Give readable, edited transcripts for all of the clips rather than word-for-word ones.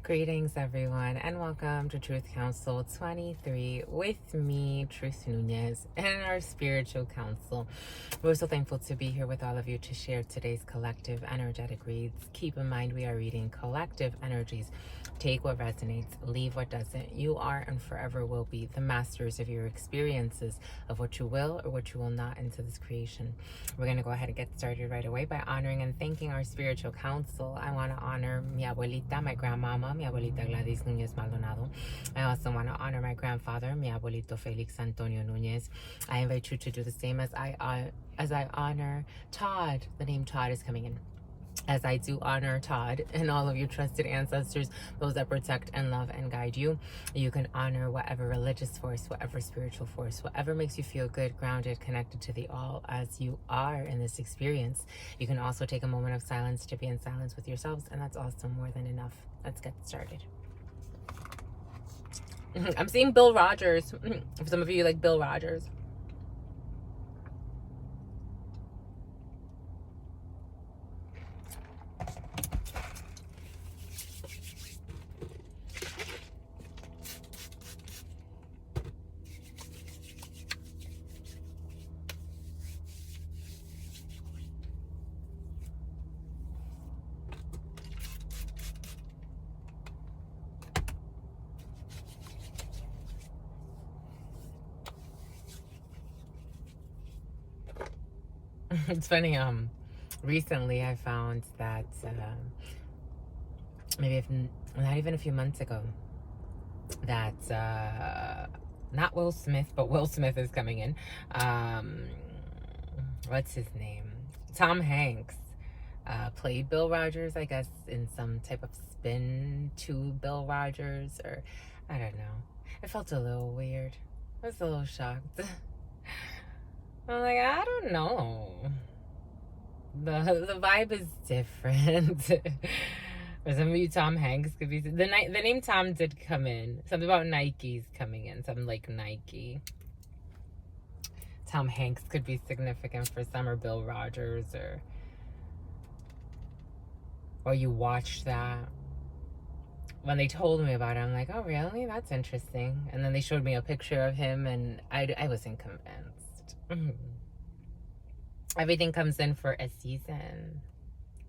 Greetings, everyone, and welcome to Truth Council 23 with me, Truth Nunez, and our spiritual council. We're so thankful to be here with all of you to share today's collective energetic reads. Keep in mind, we are reading collective energies. Take what resonates, leave what doesn't. You are and forever will be the masters of your experiences, of what you will or what you will not into this creation. We're going to go ahead and get started right away by honoring and thanking our spiritual council. I want to honor mi abuelita, my grandmama, mi abuelita Gladys Nunez Maldonado. I also want to honor my grandfather, mi abuelito Felix Antonio Nunez. I invite you to do the same as I honor Todd. The name Todd is coming in. As I do honor Todd and all of your trusted ancestors, those that protect and love and guide you, you can honor whatever religious force, whatever spiritual force, whatever makes you feel good, grounded, connected to the all as you are in this experience. You can also take a moment of silence to be in silence with yourselves, and that's also more than enough. Let's get started. I'm seeing Bill Rogers. For some of you like Bill Rogers. It's funny, recently I found that not even a few months ago, that not Will Smith, but Will Smith is coming in. What's his name? Tom Hanks played Bill Rogers, I guess, in some type of spin to Bill Rogers, or I don't know. It felt a little weird. I was a little shocked. I'm like, I don't know. The vibe is different. For some of you, Tom Hanks could be the name Tom did come in. Something about Nike's coming in. Something like Nike. Tom Hanks could be significant for some, or Bill Rogers, or you watched that. When they told me about it, I'm like, oh really? That's interesting. And then they showed me a picture of him, and I wasn't convinced. Everything comes in for a season.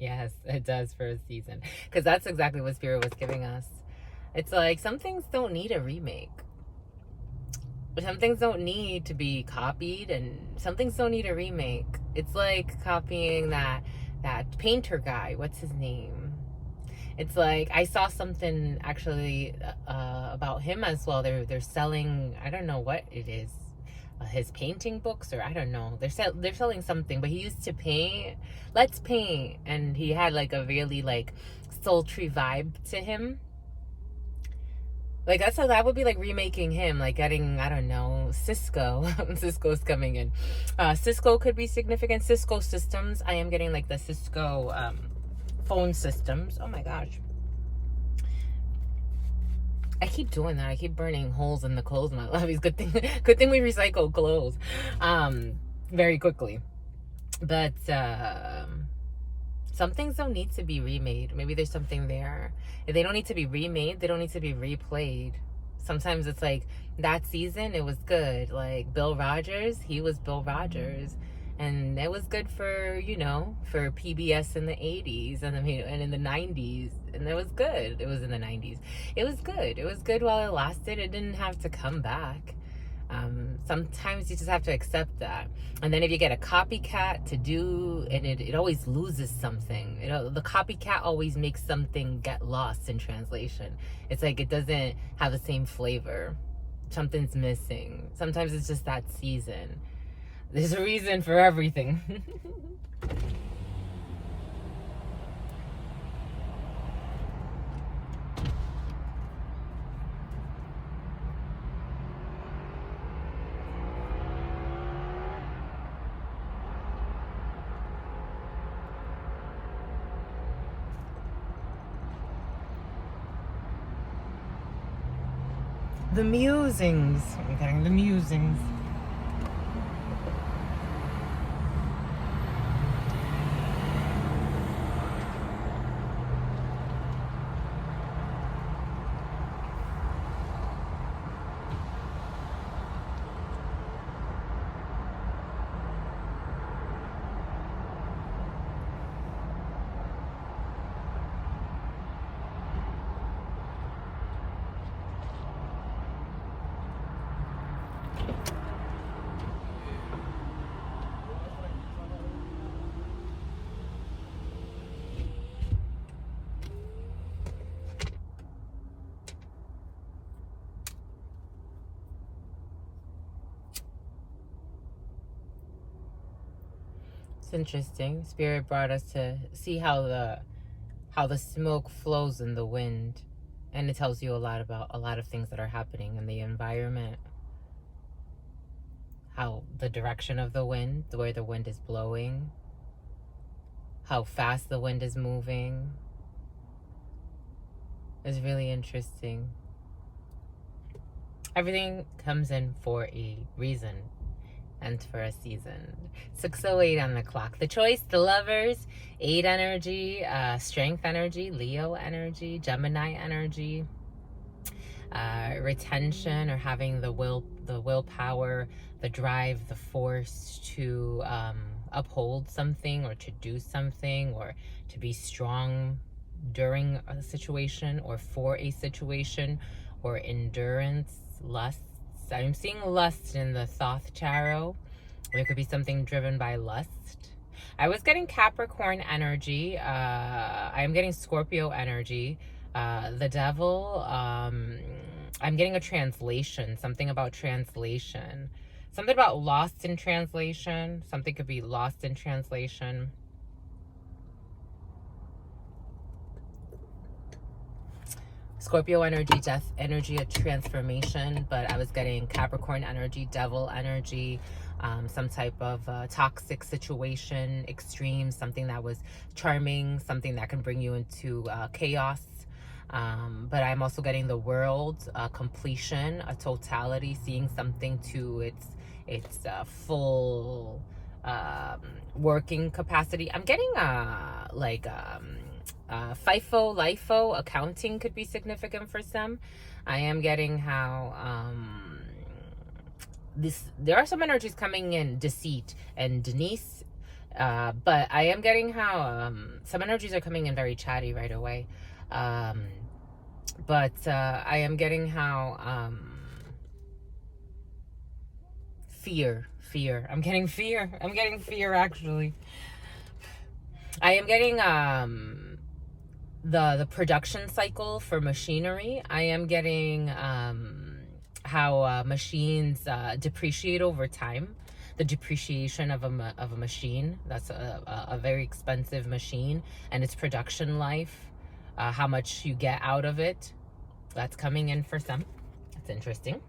Yes, it does, for a season, because that's exactly what Spirit was giving us. It's like some things don't need a remake. Some things don't need to be copied, and some things don't need a remake. It's like copying that painter guy. What's his name? It's like I saw something actually about him as well. They're selling, I don't know what it is, his painting books, or I don't know. They're selling something, but he used to paint. Let's paint, and he had like a really like sultry vibe to him. Like that would be like remaking him, like getting, I don't know, Cisco. Cisco's coming in. Cisco could be significant. Cisco systems. I am getting like the Cisco phone systems. Oh my gosh. I keep doing that. I keep burning holes in the clothes, my lovies. Good thing we recycle clothes very quickly. But some things don't need to be remade. Maybe there's something there. If they don't need to be remade, they don't need to be replayed. Sometimes it's like that season, it was good. Like Bill Rogers, he was Bill Rogers. And it was good for, for PBS in the 80s and in the 90s. And it was good. It was in the 90s. It was good. It was good while it lasted. It didn't have to come back. Sometimes you just have to accept that. And then if you get a copycat to do, and it always loses something. The copycat always makes something get lost in translation. It's like it doesn't have the same flavor. Something's missing. Sometimes it's just that season. There's a reason for everything. The musings. I'm getting the musings. It's interesting. Spirit brought us to see how the smoke flows in the wind, and it tells you a lot about a lot of things that are happening in the environment. How the direction of the wind, where the wind is blowing, how fast the wind is moving, is really interesting. Everything comes in for a reason and for a season. 6:08 on the clock. The choice, the lovers, 8 energy, strength energy, Leo energy, Gemini energy, retention, or having the willpower, the drive, the force to uphold something, or to do something, or to be strong during a situation or for a situation, or endurance, lust. I'm seeing lust in the Thoth Tarot. There could be something driven by lust. I was getting Capricorn energy. I'm getting Scorpio energy. The devil. I'm getting a translation. Something about translation. Something about lost in translation. Something could be lost in translation. Scorpio energy, death energy, a transformation, but I was getting Capricorn energy, devil energy, some type of toxic situation, extreme, something that was charming, something that can bring you into chaos. But I'm also getting the world, completion, a totality, seeing something to its full working capacity. I'm getting FIFO, LIFO, accounting could be significant for some. I am getting how there are some energies coming in, deceit and Denise, but I am getting how some energies are coming in very chatty right away. But I am getting how fear. I'm getting fear. I'm getting fear, actually. I am getting the production cycle for machinery. I am getting how machines depreciate over time. The depreciation of a machine. That's a very expensive machine, and its production life. How much you get out of it. That's coming in for some. That's interesting.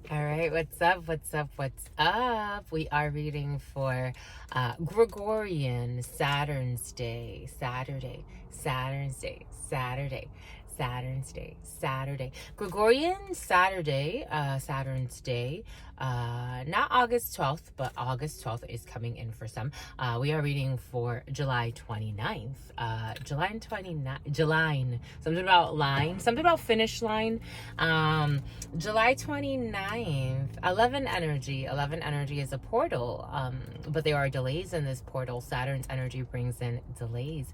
All right, what's up? We are reading for Gregorian Saturn's Day, Saturday. Saturn's Day, Saturday. Gregorian Saturday, Saturn's Day. Not August 12th, but August 12th is coming in for some. We are reading for July 29th. July 29th, something about finish line. July 29th, 11 energy. 11 energy is a portal, but there are delays in this portal. Saturn's energy brings in delays,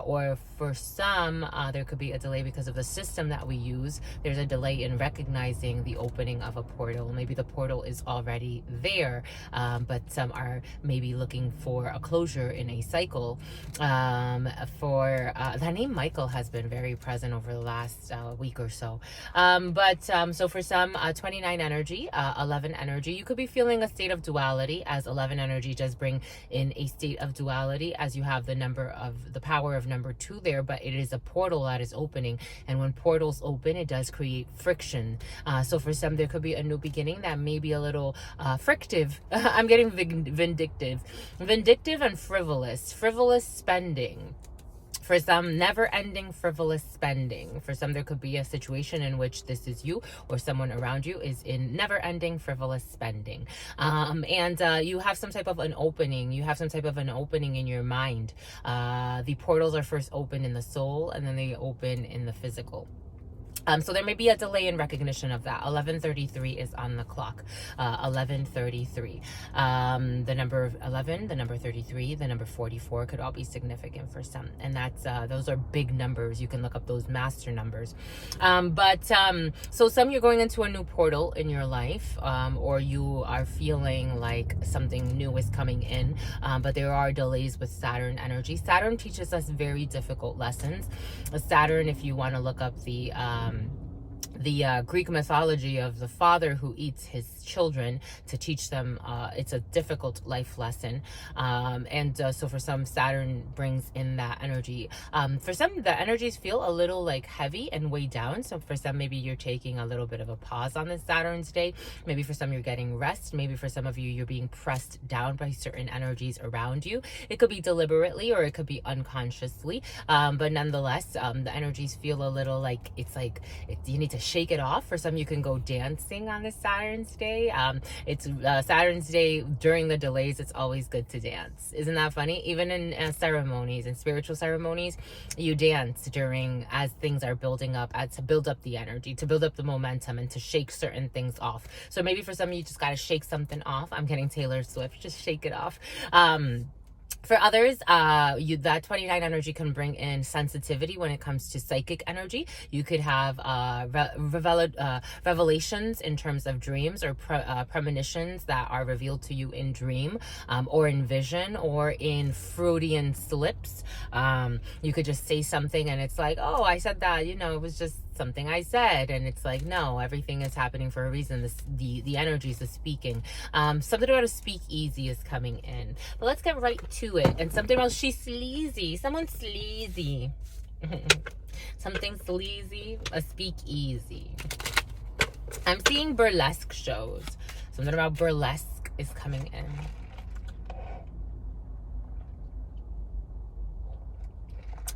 or for some, there could be a delay because of the system that we use. There's a delay in recognizing the opening of a portal. Maybe the portal is already there, but some are maybe looking for a closure in a cycle. The name Michael has been very present over the last week or so. So for some, 29 energy, 11 energy, you could be feeling a state of duality, as 11 energy does bring in a state of duality, as you have the power of number 2 there, but it is a portal that is opening, and when portals open, it does create friction. So for some, there could be a new beginning that may be a little frictive. I'm getting vindictive and frivolous spending. For some, never-ending frivolous spending. For some, there could be a situation in which this is you or someone around you is in never-ending frivolous spending. You have some type of an opening. You have some type of an opening in your mind. The portals are first open in the soul, and then they open in the physical. So there may be a delay in recognition of that. 11:33 is on the clock. 11:33. The number 11, the number 33, the number 44 could all be significant for some. And those are big numbers. You can look up those master numbers. So some, you're going into a new portal in your life, or you are feeling like something new is coming in, but there are delays with Saturn energy. Saturn teaches us very difficult lessons. Saturn, if you want to look up the Greek mythology of the father who eats his children to teach them, it's a difficult life lesson. So for some, Saturn brings in that energy. For some, the energies feel a little like heavy and weighed down. So for some, maybe you're taking a little bit of a pause on this Saturn's day. Maybe for some, you're getting rest. Maybe for some of you, you're being pressed down by certain energies around you. It could be deliberately or it could be unconsciously. But nonetheless, the energies feel a little like you need to shake it off. For some, you can go dancing on this Saturn's day. It's Saturn's day during the delays. It's always good to dance. Isn't that funny? Even in ceremonies and spiritual ceremonies, you dance as things are building up, to build up the energy, to build up the momentum, and to shake certain things off. So maybe for some, you just got to shake something off. I'm getting Taylor Swift, just shake it off. For others, that 29 energy can bring in sensitivity when it comes to psychic energy. You could have revelations in terms of dreams, or premonitions that are revealed to you in dream, or in vision, or in Freudian slips. You could just say something and it's like, oh, I said that, it was just something I said, and it's like, no, everything is happening for a reason. The energies is speaking. Something about a speak easy is coming in, but let's get right to it. And something about she's sleazy. Someone's sleazy. Something sleazy. A speak easy. I'm seeing burlesque shows. Something about burlesque is coming in.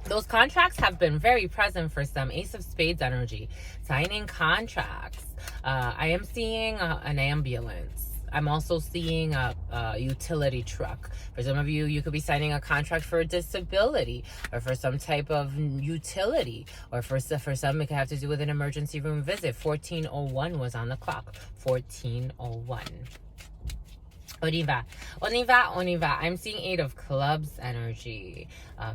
Those contracts have been very present for some. Ace of Spades energy. Signing contracts. I am seeing an ambulance. I'm also seeing a utility truck. For some of you, you could be signing a contract for a disability, or for some type of utility, or for some, it could have to do with an emergency room visit. 1401 was on the clock. 1401. On y va. I'm seeing 8 of Clubs energy.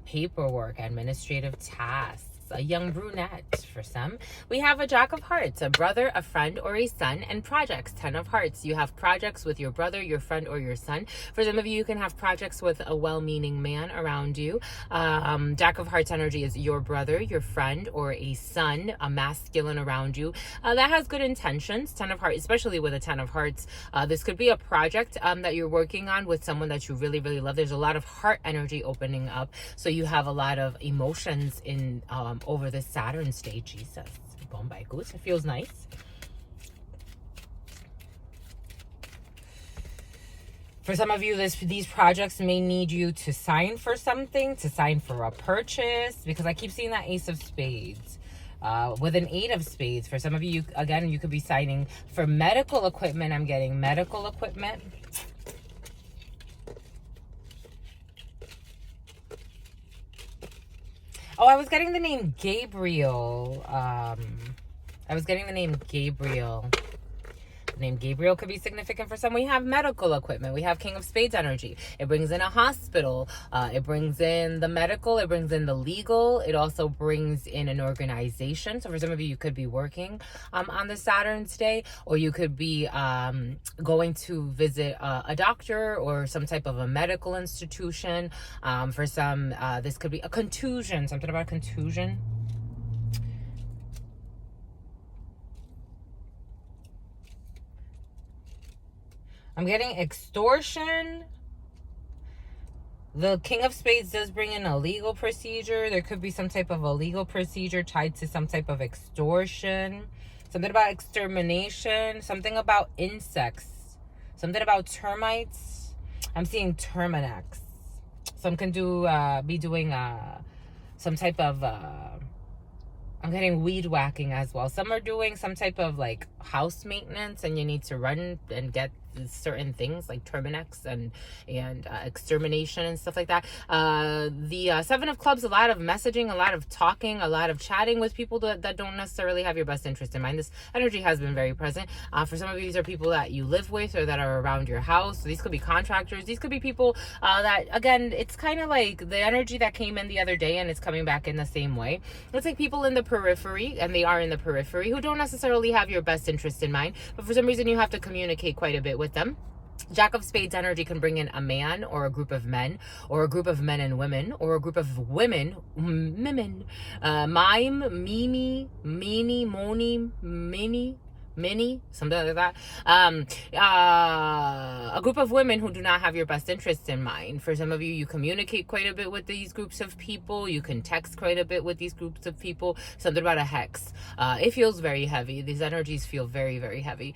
Paperwork, administrative tasks. A young brunette for some. We have a Jack of Hearts, a brother, a friend, or a son, and projects, 10 of Hearts. You have projects with your brother, your friend, or your son. For some of you, you can have projects with a well-meaning man around you. Jack of Hearts energy is your brother, your friend, or a son, a masculine around you that has good intentions. 10 of Hearts, especially with a 10 of Hearts. This could be a project that you're working on with someone that you really, really love. There's a lot of heart energy opening up, so you have a lot of emotions in over this Saturn's day. Jesus, Bombay Goose, it feels nice. For some of you, these projects may need you to sign for something, to sign for a purchase, because I keep seeing that Ace of Spades. with an 8 of spades. For some of you, again, you could be signing for medical equipment. I'm getting medical equipment. Oh, I was getting the name Gabriel. The name Gabriel could be significant for some. We have medical equipment. We have King of Spades energy. It brings in a hospital. It brings in the medical. It brings in the legal. It also brings in an organization. So for some of you, you could be working on the Saturn's day, or you could be going to visit a doctor or some type of a medical institution. For some, this could be a contusion, something about contusion. I'm getting extortion. The King of Spades does bring in a legal procedure. There could be some type of a legal procedure tied to some type of extortion. Something about extermination. Something about insects. Something about termites. I'm seeing Terminex. Some can be doing some type of... I'm getting weed whacking as well. Some are doing some type of like house maintenance, and you need to run and get certain things like Terminex and extermination and stuff like that. The 7 of clubs, a lot of messaging, a lot of talking, a lot of chatting with people that don't necessarily have your best interest in mind. This energy has been very present. For some of you, these are people that you live with or that are around your house. So these could be contractors. These could be people that, again, it's kind of like the energy that came in the other day and it's coming back in the same way. It's like people in the periphery, and they are in the periphery, who don't necessarily have your best interest in mind, but for some reason you have to communicate quite a bit with them. Jack of Spades energy can bring in a man or a group of men, or a group of men and women, or a group of women, mime, mimi, mini, moni, mini, something like that. A group of women who do not have your best interests in mind. For some of you, you communicate quite a bit with these groups of people. You can text quite a bit with these groups of people. Something about a hex. It feels very heavy. These energies feel very, very heavy.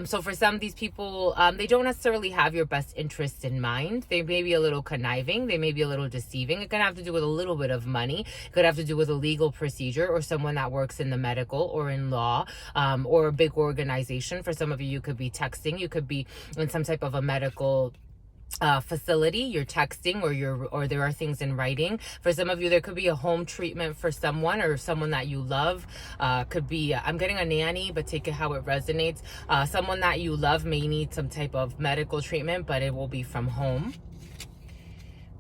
So for some of these people, they don't necessarily have your best interests in mind. They may be a little conniving. They may be a little deceiving. It can have to do with a little bit of money. It could have to do with a legal procedure, or someone that works in the medical or in law, or a big organization. For some of you, you could be texting. You could be in some type of a medical facility. You're texting, or there are things in writing. For some of you, there could be a home treatment for someone, or someone that you love. Could be, I'm getting a nanny, but take it how it resonates. Someone that you love may need some type of medical treatment, but it will be from home.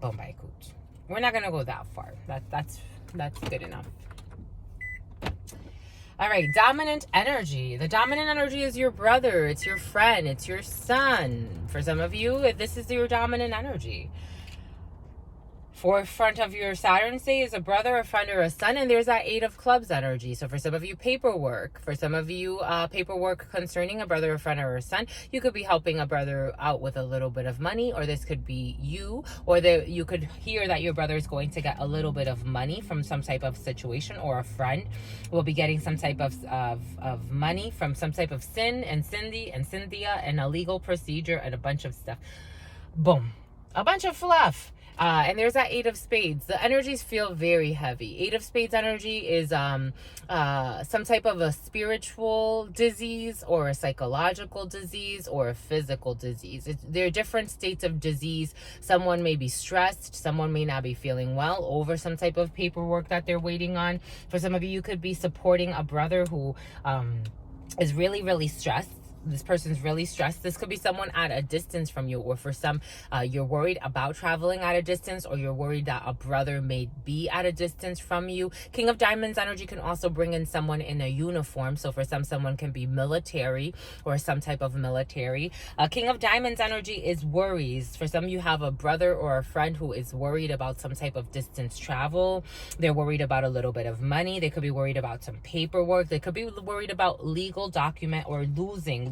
Bombay coach. We're not gonna go that far. That's good enough. All right, dominant energy. The dominant energy is your brother, it's your friend, it's your son. For some of you, this is your dominant energy. Forefront of your Saturn's day is a brother, a friend, or a son, and there's that 8 of clubs energy. So for some of you, paperwork. For some of you, paperwork concerning a brother, a friend, or a son. You could be helping a brother out with a little bit of money, or this could be you, or you could hear that your brother is going to get a little bit of money from some type of situation, or a friend will be getting some type of money from some type of sin and Cindy and Cynthia and a legal procedure and a bunch of stuff. Boom. A bunch of fluff. And there's that 8 of spades. The energies feel very heavy. 8 of spades energy is some type of a spiritual disease, or a psychological disease, or a physical disease. There are different states of disease. Someone may be stressed. Someone may not be feeling well over some type of paperwork that they're waiting on. For some of you, you could be supporting a brother who is really, really stressed. This person's really stressed. This could be someone at a distance from you, or for some, you're worried about traveling at a distance, or you're worried that a brother may be at a distance from you. King of Diamonds energy can also bring in someone in a uniform. So for some, someone can be military, or some type of military. King of Diamonds energy is worries. For some, you have a brother or a friend who is worried about some type of distance travel. They're worried about a little bit of money. They could be worried about some paperwork. They could be worried about legal document, or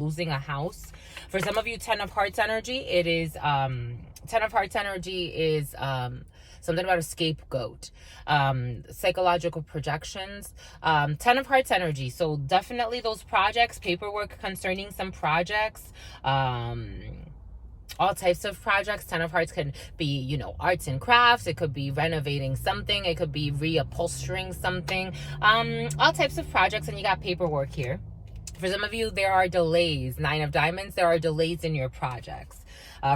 losing a house. For some of you, 10 of Hearts energy, it is 10 of Hearts energy is something about a scapegoat, psychological projections, 10 of Hearts energy. So definitely those projects, paperwork concerning some projects, all types of projects. 10 of Hearts can be, you know, arts and crafts. It could be renovating something. It could be reupholstering something. All types of projects. And you got paperwork here. For some of you, there are delays. 9 of Diamonds, there are delays in your projects.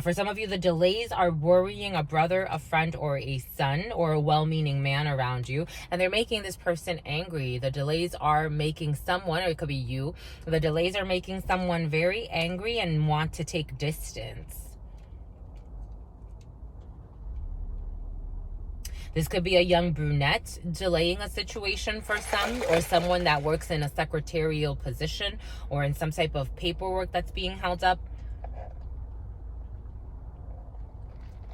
For some of you, the delays are worrying a brother, a friend, or a son, or a well-meaning man around you. And they're making this person angry. The delays are making someone, or it could be you, the delays are making someone very angry and want to take distance. This could be a young brunette delaying a situation for some, or someone that works in a secretarial position or in some type of paperwork that's being held up.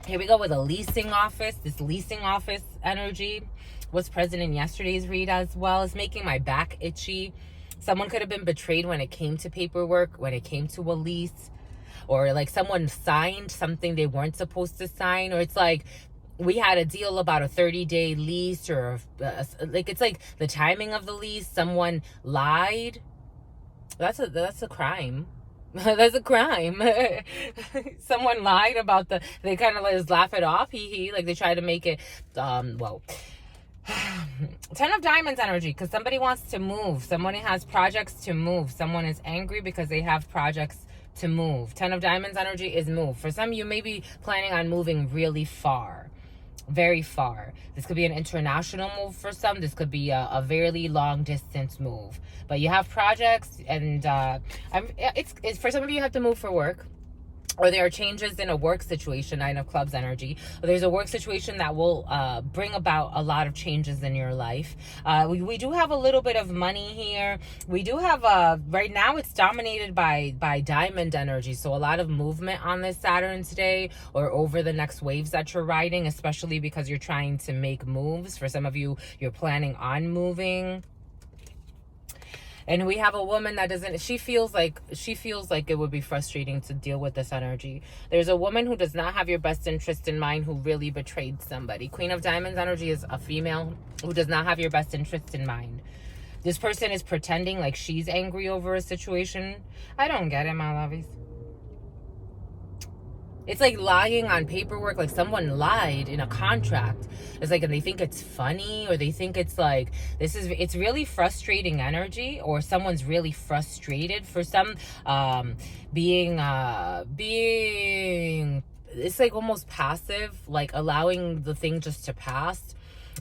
Here we go with a leasing office. This leasing office energy was present in yesterday's read as well. It's making my back itchy. Someone could have been betrayed when it came to paperwork, when it came to a lease, or like someone signed something they weren't supposed to sign, or it's like we had a deal about a 30-day lease, or like it's like the timing of the lease. Someone lied. That's a crime. That's a crime. Someone lied about they kind of just laugh it off. Like they try to make it, well, 10 of Diamonds energy, because somebody wants to move. Somebody has projects to move. Someone is angry because they have projects to move. 10 of Diamonds energy is move. For some, you may be planning on moving really far. Very far. This could be an international move for some. This could be a very long distance move. But you have projects, and it's for some of you, you have to move for work, or there are changes in a work situation. 9 of Clubs energy. Or there's a work situation that will bring about a lot of changes in your life. We do have a little bit of money here. We do have right now it's dominated by diamond energy. So a lot of movement on this Saturn today, or over the next waves that you're riding, especially because you're trying to make moves. For some of you, you're planning on moving. And we have a woman that she feels like it would be frustrating to deal with this energy. There's a woman who does not have your best interest in mind, who really betrayed somebody. Queen of Diamonds energy is a female who does not have your best interest in mind. This person is pretending like she's angry over a situation. I don't get it, my lovies. It's like lying on paperwork, like someone lied in a contract. It's like, and they think it's funny, or they think it's like, it's really frustrating energy, or someone's really frustrated. For some, being, it's like almost passive, like allowing the thing just to pass.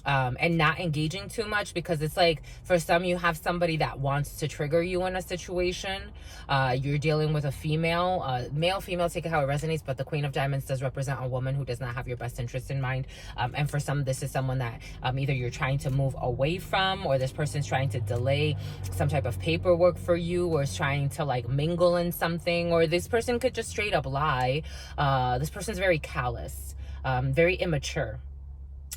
And not engaging too much, because it's like, for some, you have somebody that wants to trigger you in a situation. You're dealing with a female, male, female, take it how it resonates, but the Queen of Diamonds does represent a woman who does not have your best interest in mind. And for some, this is someone that either you're trying to move away from, or this person's trying to delay some type of paperwork for you, or is trying to like mingle in something, or this person could just straight up lie. This person's very callous, very immature.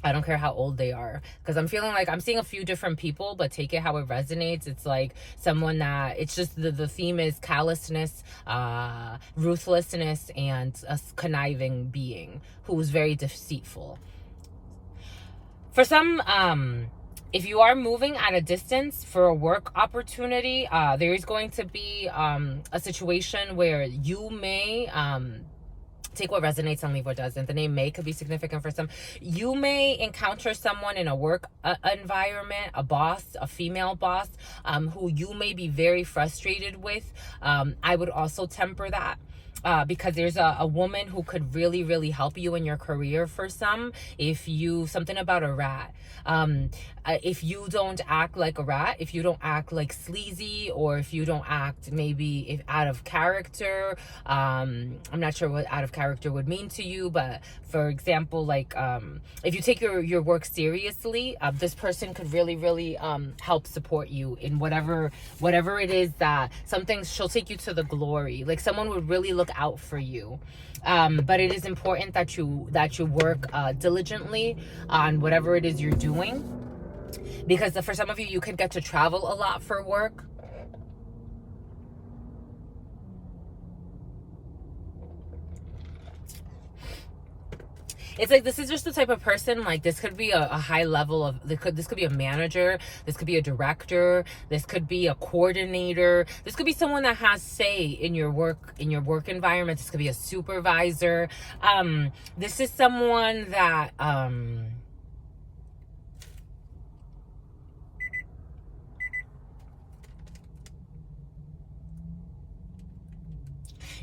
I don't care how old they are, because I'm feeling like I'm seeing a few different people, but take it how it resonates. It's like someone that, it's just the theme is callousness, ruthlessness, and a conniving being who's very deceitful. For some, if you are moving at a distance for a work opportunity, there is going to be a situation where you may take what resonates and leave what doesn't. The name May could be significant for some. You may encounter someone in a work environment, a boss, a female boss, who you may be very frustrated with. I would also temper that. Because there's a woman who could really, really help you in your career. For some, something about a rat. If you don't act like a rat, if you don't act like sleazy, or if you don't act maybe out of character, I'm not sure what out of character would mean to you, but for example, like if you take your work seriously, this person could really, really help support you in whatever it is that she'll take you to the glory. Like someone would really look out for you. But it is important that you work diligently on whatever it is you're doing, because for some of you, you could get to travel a lot for work. it's like this is just the type of person, like this could be a high level of, this could be a manager, this could be a director, this could be a coordinator, this could be someone that has say in your work environment, this could be a supervisor. This is someone that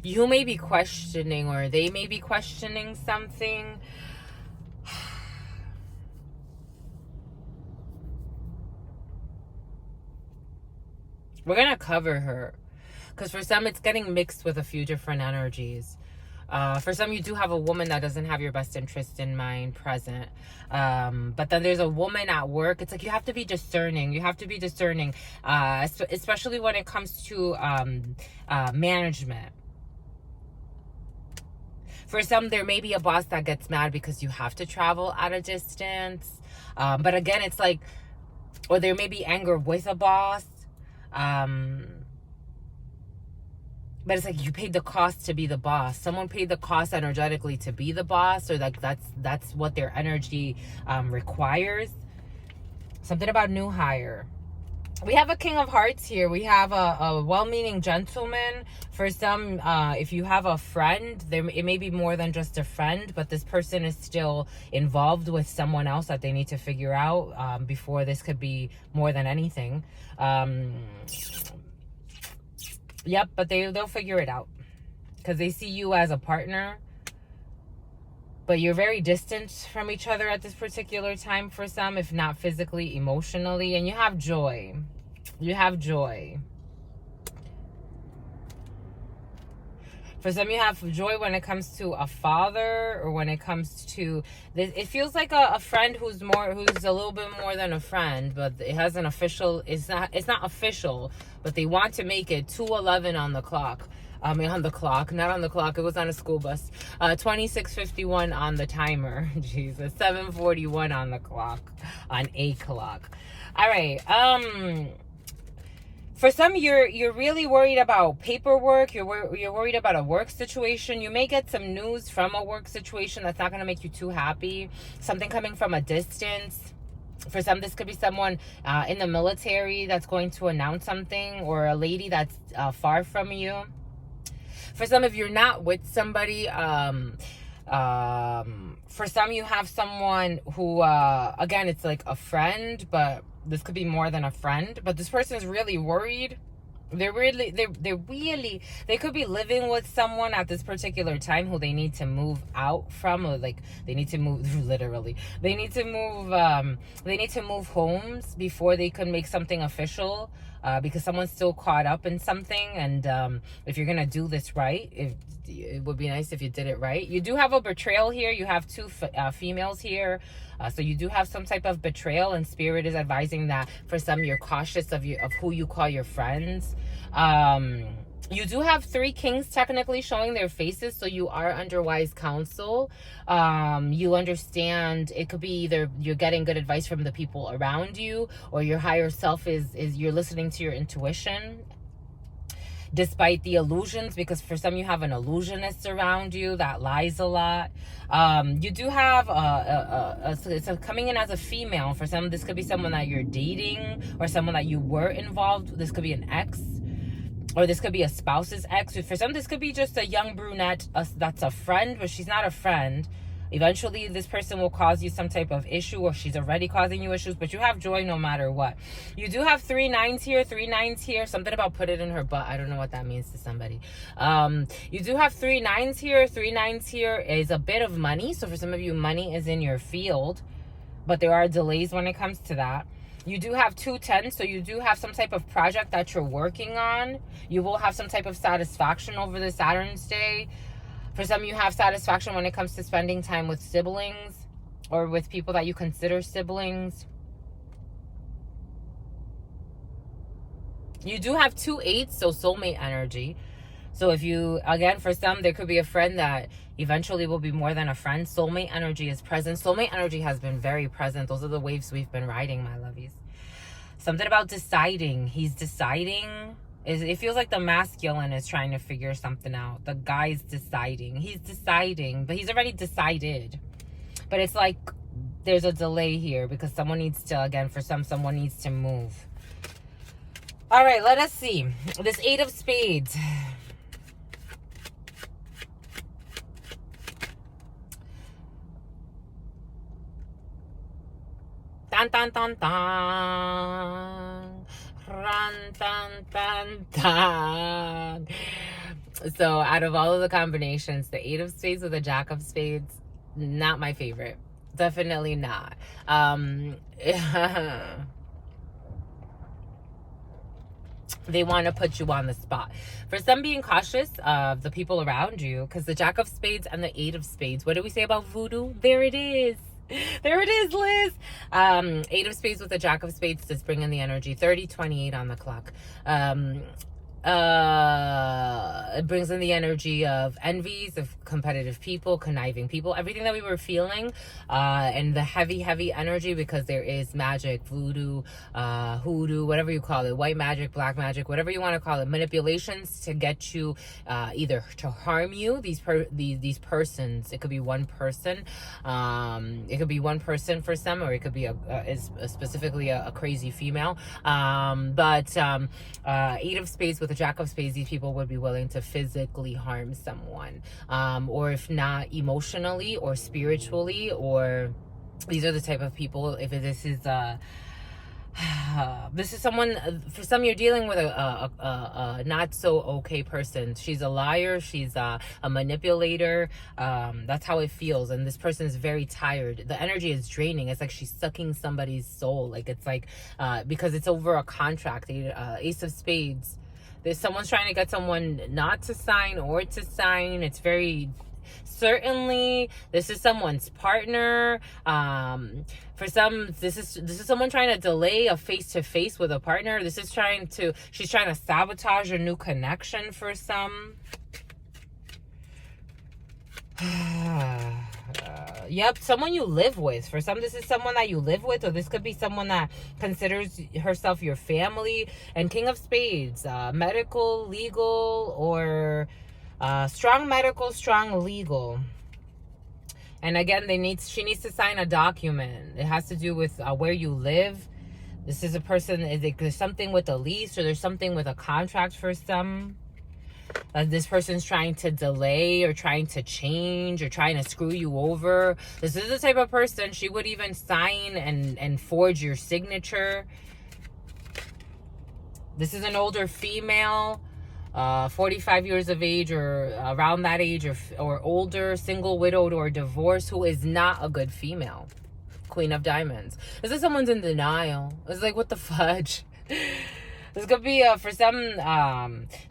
you may be questioning, or they may be questioning something. We're gonna cover her, because for some it's getting mixed with a few different energies. For some, you do have a woman that doesn't have your best interest in mind present. But then there's a woman at work. It's like you have to be discerning. You have to be discerning, especially when it comes to management. For some, there may be a boss that gets mad because you have to travel at a distance. But again, it's like, or there may be anger with a boss. But it's like you paid the cost to be the boss. Someone paid the cost energetically to be the boss, or like that's what their energy requires. Something about new hire. We have a King of Hearts here. We have a well-meaning gentleman. For some, if you have a friend, it may be more than just a friend, but this person is still involved with someone else that they need to figure out before this could be more than anything. Yep, but they'll figure it out, because they see you as a partner, but you're very distant from each other at this particular time for some, if not physically, emotionally, and you have joy. You have joy. For some, you have joy when it comes to a father, or when it comes to this. It feels like a friend who's a little bit more than a friend, but it has an official. It's not official, but they want to make it 2:11 on the clock. I mean, on the clock, not on the clock. It was on a school bus. 26:51 on the timer. Jesus, 7:41 on the clock, on a clock. All right. For some, you're really worried about paperwork. You're worried about a work situation. You may get some news from a work situation that's not going to make you too happy. Something coming from a distance. For some, this could be someone in the military that's going to announce something, or a lady that's far from you. For some, if you're not with somebody, for some, you have someone who, again, it's like a friend, but this could be more than a friend. But this person is really worried. They could be living with someone at this particular time who they need to move out from, or like they need to move literally. They need to move homes before they could make something official, because someone's still caught up in something. And if you're gonna do this right, it would be nice if you did it right. You do have a betrayal here. You have two females here. So you do have some type of betrayal, and Spirit is advising that for some, you're cautious of who you call your friends. You do have 3 kings technically showing their faces, so you are under wise counsel. You understand it could be either you're getting good advice from the people around you, or your higher self is you're listening to your intuition, despite the illusions, because for some, you have an illusionist around you that lies a lot. You do have it's coming in as a female. For some, this could be someone that you're dating, or someone that you were involved. This could be an ex, or this could be a spouse's ex. For some, this could be just a young brunette that's a friend, but she's not a friend. Eventually, this person will cause you some type of issue, or she's already causing you issues, but you have joy no matter what. You do have 3 9s here. Something about put it in her butt. I don't know what that means to somebody. You do have 3 9s here. 3 9s here is a bit of money. So for some of you, money is in your field, but there are delays when it comes to that. You do have 2 10s, so you do have some type of project that you're working on. You will have some type of satisfaction over the Saturn's day. For some, you have satisfaction when it comes to spending time with siblings, or with people that you consider siblings. You do have 2 8s, so soulmate energy. So if you, again, for some, there could be a friend that eventually will be more than a friend. Soulmate energy is present. Soulmate energy has been very present. Those are the waves we've been riding, my lovies. Something about deciding. He's deciding. It feels like the masculine is trying to figure something out. The guy's deciding. He's deciding, but he's already decided. But it's like there's a delay here because someone needs to, again, for someone needs to move. All right, let us see. This 8 of Spades. Dun, dun, dun, dun. Run, dun, dun, dun. So out of all of the combinations, the 8 of Spades with the Jack of Spades, not my favorite. Definitely not. They want to put you on the spot. For some, being cautious of the people around you, because the Jack of Spades and the 8 of Spades, what do we say about voodoo? There it is. There it is, Liz. 8 of Spades with the Jack of Spades, just bring in the energy. 30:28 on the clock. It brings in the energy of envies, of competitive people, conniving people, everything that we were feeling, and the heavy energy, because there is magic, voodoo, hoodoo, whatever you call it, white magic, black magic, whatever you want to call it, manipulations to get you either to harm you. These persons, it could be one person, it could be one person for some, or it could be specifically a crazy female, but 8 of Spades with the Jack of Spades, these people would be willing to physically harm someone, or if not emotionally or spiritually, or these are the type of people, if this is this is someone, for some, you're dealing with a not so okay person. She's a liar, she's a manipulator, that's how it feels, and this person is very tired. The energy is draining. It's like she's sucking somebody's soul, like it's like because it's over a contract. Ace of Spades, there's someone's trying to get someone not to sign or to sign. It's very certainly this is someone's partner. For some, this is someone trying to delay a face-to-face with a partner. She's trying to sabotage a new connection for some. Yep, someone you live with. For some, this is someone that you live with, or this could be someone that considers herself your family. And King of Spades, medical, legal, or strong medical, strong legal. And again, she needs to sign a document. It has to do with where you live. This is a person, there's something with a lease, or there's something with a contract for some. This person's trying to delay, or trying to change, or trying to screw you over. This is the type of person, she would even sign and forge your signature. This is an older female, 45 years of age, or around that age, or older, single, widowed, or divorced, who is not a good female. Queen of Diamonds. This is someone's in denial. It's like, what the fudge? This could be for some,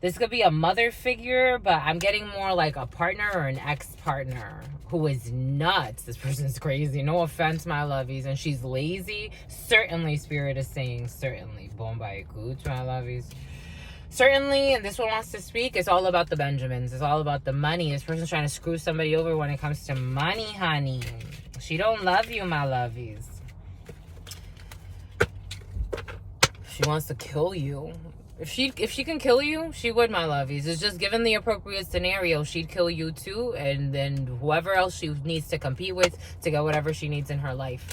this could be a mother figure, but I'm getting more like a partner or an ex-partner who is nuts. This person's crazy. No offense, my lovies. And she's lazy. Certainly, Spirit is saying, certainly. Bombay gooch, my lovies. Certainly, and this one wants to speak, it's all about the Benjamins. It's all about the money. This person's trying to screw somebody over when it comes to money, honey. She don't love you, my lovies. She wants to kill you. If she can kill you, she would, my lovies. It's just given the appropriate scenario, she'd kill you too, and then whoever else she needs to compete with to get whatever she needs in her life.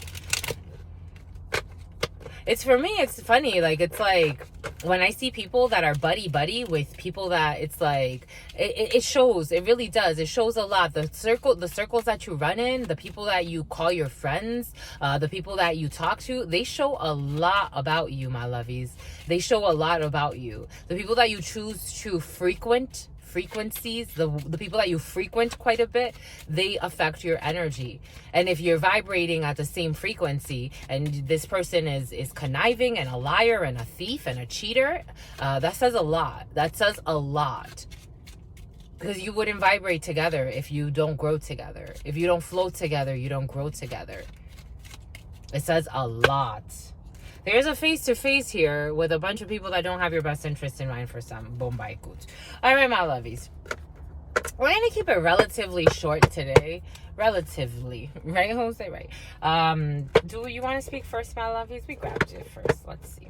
It's, for me, it's funny. Like, it's like when I see people that are buddy with people that, it's like it shows. It really does. It shows a lot. The circles that you run in, the people that you call your friends, the people that you talk to, they show a lot about you, my lovies. They show a lot about you. The people that you choose to frequencies, the people that you frequent quite a bit, they affect your energy. And if you're vibrating at the same frequency, and this person is conniving and a liar and a thief and a cheater, that says a lot. That says a lot. Because you wouldn't vibrate together if you don't grow together. If you don't flow together, you don't grow together. It says a lot. There's a face-to-face here with a bunch of people that don't have your best interest in mind for some. Bombay good. All right, my lovies. We're going to keep it relatively short today. Relatively. Right, Jose? Right. Do you want to speak first, my lovies? We grabbed you first. Let's see.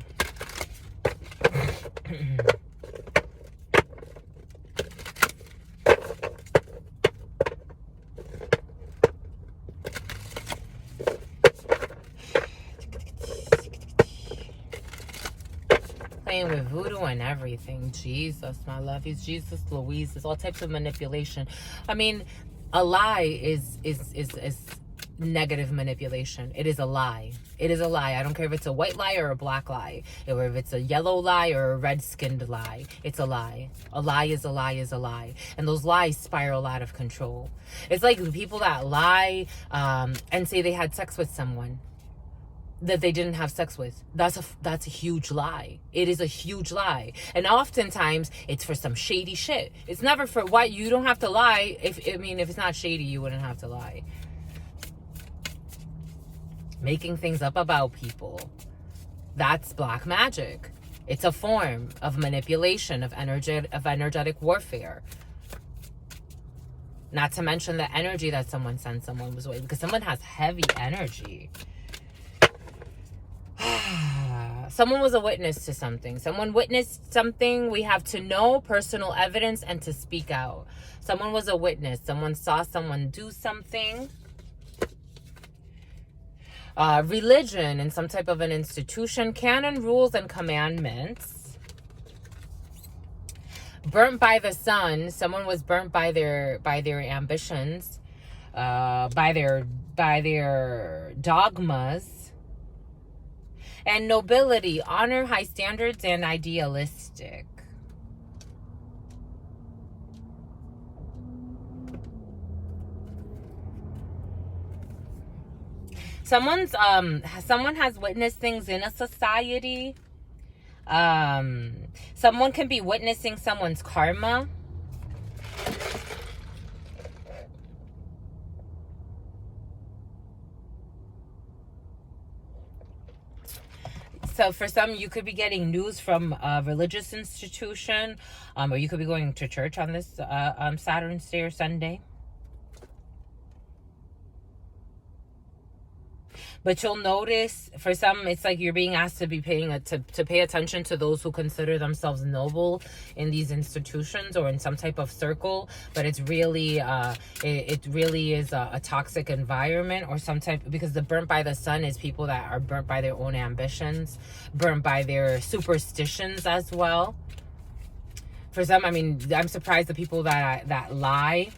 playing with voodoo and everything. Jesus, my love. He's Jesus Louise. There's all types of manipulation. I mean, a lie is negative manipulation. It is a lie. It is a lie. I don't care if it's a white lie or a black lie, or if it's a yellow lie or a red-skinned lie. It's a lie. A lie is a lie is a lie. And those lies spiral out of control. It's like the people that lie and say they had sex with someone that they didn't have sex with. That's a huge lie. It is a huge lie. And oftentimes it's for some shady shit. It's never for what. You don't have to lie. If it's not shady, you wouldn't have to lie. Making things up about people, that's black magic. It's a form of manipulation, of energetic warfare. Not to mention the energy that someone sent someone was away, because someone has heavy energy. Someone was a witness to something. Someone witnessed something. We have to know personal evidence and to speak out. Someone was a witness. Someone saw someone do something. Religion and some type of an institution, canon, rules, and commandments. Burnt by the sun. Someone was burnt by their ambitions, by their dogmas. And nobility, honor, high standards, and idealistic. Someone has witnessed things in a society. Someone can be witnessing someone's karma. So for some, you could be getting news from a religious institution, or you could be going to church on this Saturn's Day or Sunday. But you'll notice, for some, it's like you're being asked to be to pay attention to those who consider themselves noble in these institutions or in some type of circle. But it's really, it really is a toxic environment or some type, because the burnt by the sun is people that are burnt by their own ambitions, burnt by their superstitions as well. For some, I mean, I'm surprised the people that lie.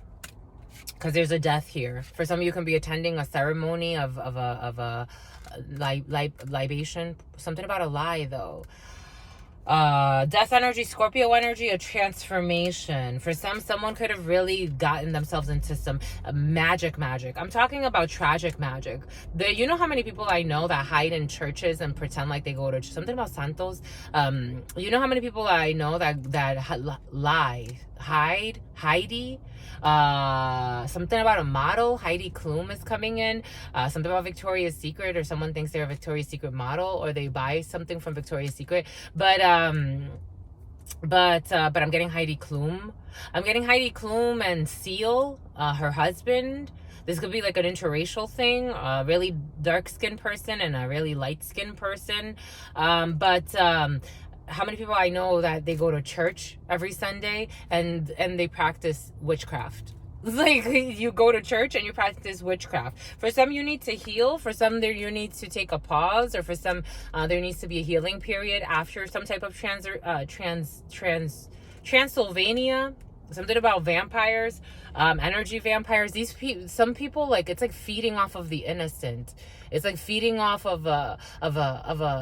Because there's a death here. For some of you can be attending a ceremony of a libation. Something about a lie, though. Death energy, Scorpio energy, a transformation. For some, someone could have really gotten themselves into some magic. I'm talking about tragic magic. You know how many people I know that hide in churches and pretend like they go to something about Santos? You know how many people I know that lie, Heidi? Something about a model. Heidi Klum is coming in. Something about Victoria's Secret, or someone thinks they're a Victoria's Secret model, or they buy something from Victoria's Secret. But I'm getting Heidi Klum. I'm getting Heidi Klum and Seal, her husband. This could be like an interracial thing, a really dark-skinned person and a really light-skinned person. How many people I know that they go to church every Sunday and they practice witchcraft? Like, you go to church and you practice witchcraft. For some, you need to heal. For some, you need to take a pause. Or for some, there needs to be a healing period after some type of Transylvania. Something about vampires, energy vampires. Some people, like, it's like feeding off of the innocent. It's like feeding off of a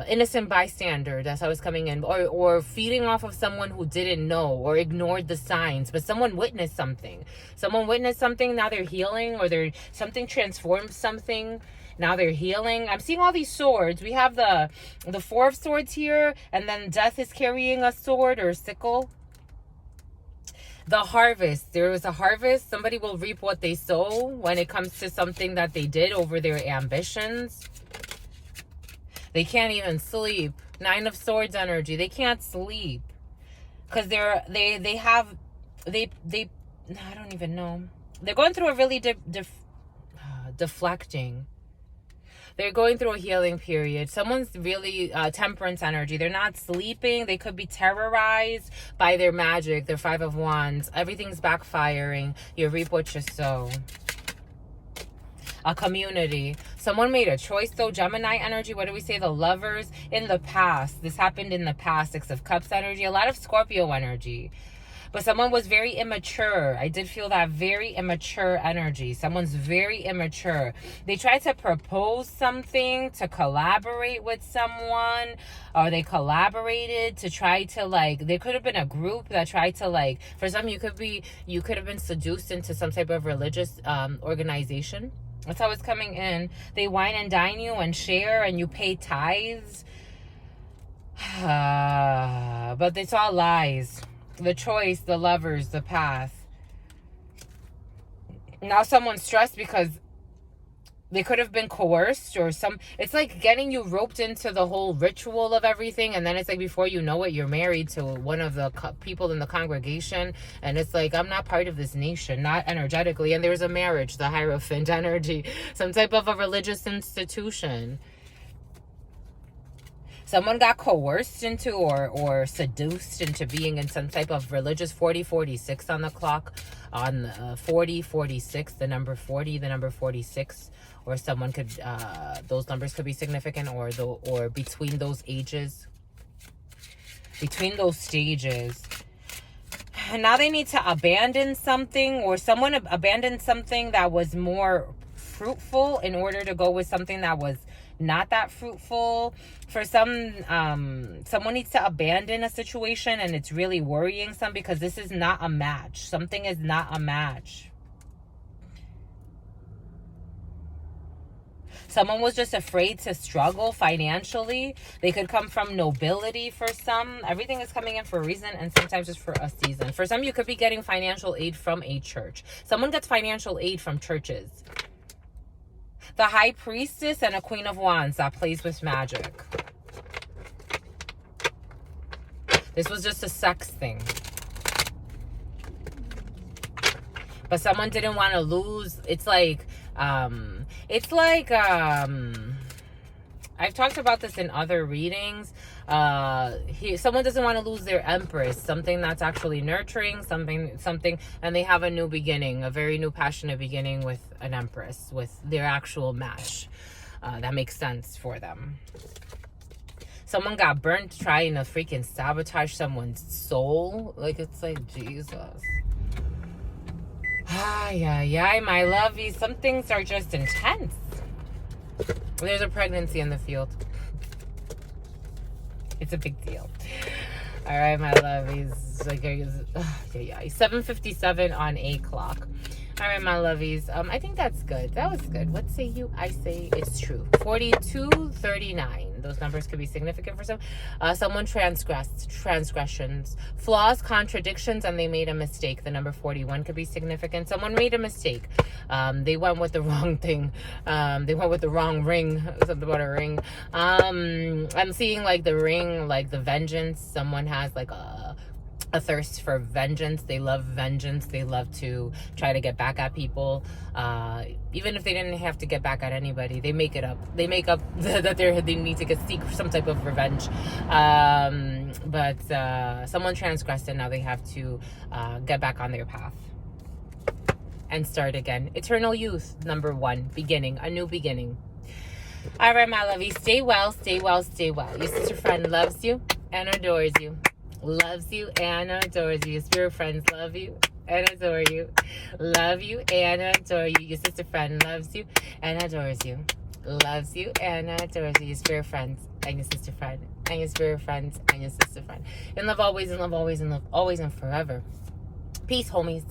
innocent bystander that's how it's coming in, or feeding off of someone who didn't know or ignored the signs, but someone witnessed something. Now they're healing, or something transformed something. Now they're healing. I'm seeing all these swords. We have the Four of Swords here, and then Death is carrying a sword or a sickle. The harvest. There is a harvest. Somebody will reap what they sow when it comes to something that they did over their ambitions. They can't even sleep. Nine of Swords energy. They can't sleep because I don't even know. They're going through a really deflecting. They're going through a healing period. Someone's really temperance energy. They're not sleeping. They could be terrorized by their magic, their Five of Wands. Everything's backfiring. You reap what you sow. a community. Someone made a choice though. Gemini energy, what do we say? The Lovers in the past. This happened in the past. Six of Cups energy. A lot of Scorpio energy. But someone was very immature. I did feel that very immature energy. Someone's very immature. They tried to propose something, to collaborate with someone, or they collaborated to try to, like, there could have been a group that tried to, like, for some you could have been seduced into some type of religious organization. That's how it's coming in. They wine and dine you and share, and you pay tithes. But it's all lies. The choice, the Lovers, the path. Now someone's stressed because they could have been coerced or it's like getting you roped into the whole ritual of everything, and then it's like before you know it, you're married to one of the people in the congregation, and it's like, I'm not part of this nation, not energetically, and there's a marriage, the Hierophant energy, some type of a religious institution. Someone got coerced into or seduced into being in some type of religious 4046 on the clock, on 4046, the number 40, the number 46, or someone could, those numbers could be significant, or between those ages, between those stages. And now they need to abandon something, or someone abandoned something that was more fruitful in order to go with something that was not that fruitful. For some, someone needs to abandon a situation, and it's really worrying some, because this is not a match. Something is not a match. Someone was just afraid to struggle financially. They could come from nobility for some. Everything is coming in for a reason, and sometimes just for a season. For some, you could be getting financial aid from a church. Someone gets financial aid from churches. The High Priestess and a Queen of Wands that plays with magic. This was just a sex thing. But someone didn't want to lose. It's like, I've talked about this in other readings. Someone doesn't want to lose their Empress, something that's actually nurturing, something, and they have a new beginning, a very new passionate beginning with an Empress, with their actual match. That makes sense for them. Someone got burnt trying to freaking sabotage someone's soul. Like, it's like, Jesus. Yeah, my lovies. Some things are just intense. There's a pregnancy in the field. It's a big deal. All right, my lovies. Like, 7:57 on a clock. All right, my lovies. I think that's good. That was good. What say you? I say it's true. 4239. Those numbers could be significant for some. Someone transgressions, flaws, contradictions, and they made a mistake. The number 41 could be significant. Someone made a mistake. They went with the wrong thing. They went with the wrong ring. Something about a ring. I'm seeing like the ring, like the vengeance. Someone has like a thirst for vengeance. They love vengeance. They love to try to get back at people. Even if they didn't have to get back at anybody, they make it up. They make up that they need to seek some type of revenge. But someone transgressed, and now they have to get back on their path and start again. Eternal youth, number 1, beginning, a new beginning. All right, my lovey, stay well, stay well, stay well. Your sister friend loves you and adores you. Loves you and adores you. Your spirit friends love you and adore you. Love you and adore you. Your sister friend loves you and adores you. Loves you and adores you. Your spirit friends and your sister friend and your spirit friends and your sister friend. In love always, in love always, in love always and forever. Peace, homies.